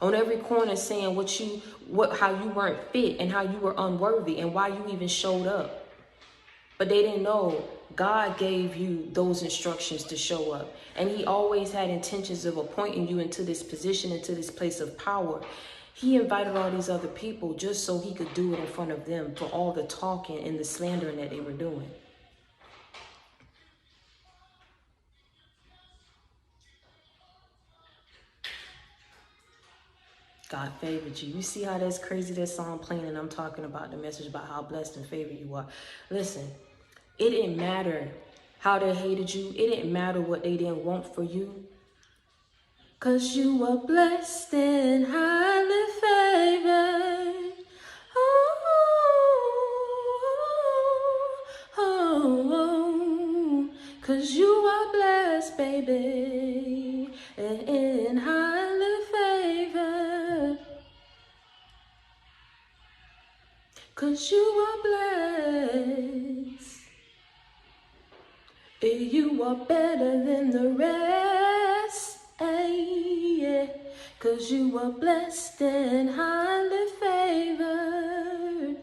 On every corner saying how you weren't fit and how you were unworthy and why you even showed up. But they didn't know God gave you those instructions to show up. And he always had intentions of appointing you into this position, into this place of power. He invited all these other people just so he could do it in front of them for all the talking and the slandering that they were doing. God favored you. You see how that's crazy, that song playing, and I'm talking about the message about how blessed and favored you are. Listen, it didn't matter how they hated you. It didn't matter what they didn't want for you. 'Cause you were blessed and highly favored. Oh, oh, oh. 'Cause you are blessed, baby, and highly favored. 'Cause you are blessed. You are better than the rest. Yeah. 'Cause you are blessed and highly favored.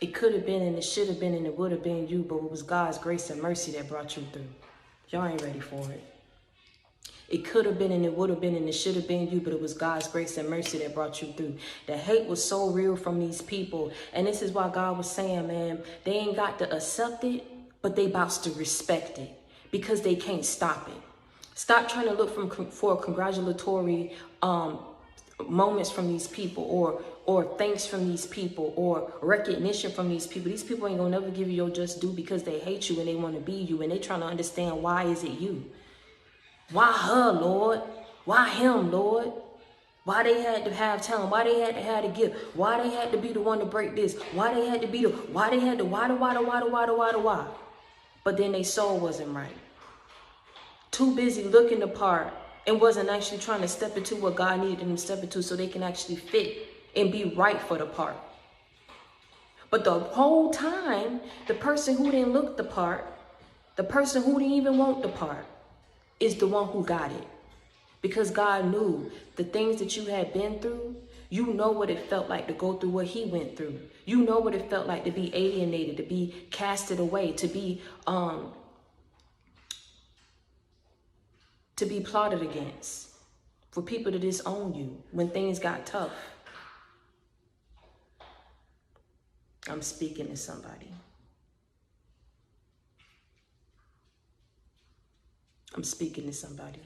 It could have been and it should have been and it would have been you, but it was God's grace and mercy that brought you through. Y'all ain't ready for it. It could have been and it would have been and it should have been you, but it was God's grace and mercy that brought you through. The hate was so real from these people. And this is why God was saying, man, they ain't got to accept it, but they about to respect it because they can't stop it. Stop trying to look for congratulatory moments from these people or thanks from these people or recognition from these people. These people ain't gonna never give you your just due because they hate you and they want to be you and they trying to understand why is it you. Why her, Lord? Why him, Lord? Why they had to have talent? Why they had to have the gift? Why they had to be the one to break this? Why they had to be why they had to, why? But then their soul wasn't right. Too busy looking the part and wasn't actually trying to step into what God needed them to step into so they can actually fit and be right for the part. But the whole time, the person who didn't look the part, the person who didn't even want the part, is the one who got it. Because God knew the things that you had been through. You know what it felt like to go through what he went through. You know what it felt like to be alienated, to be casted away, to be plotted against, for people to disown you when things got tough. I'm speaking to somebody. I'm speaking to somebody.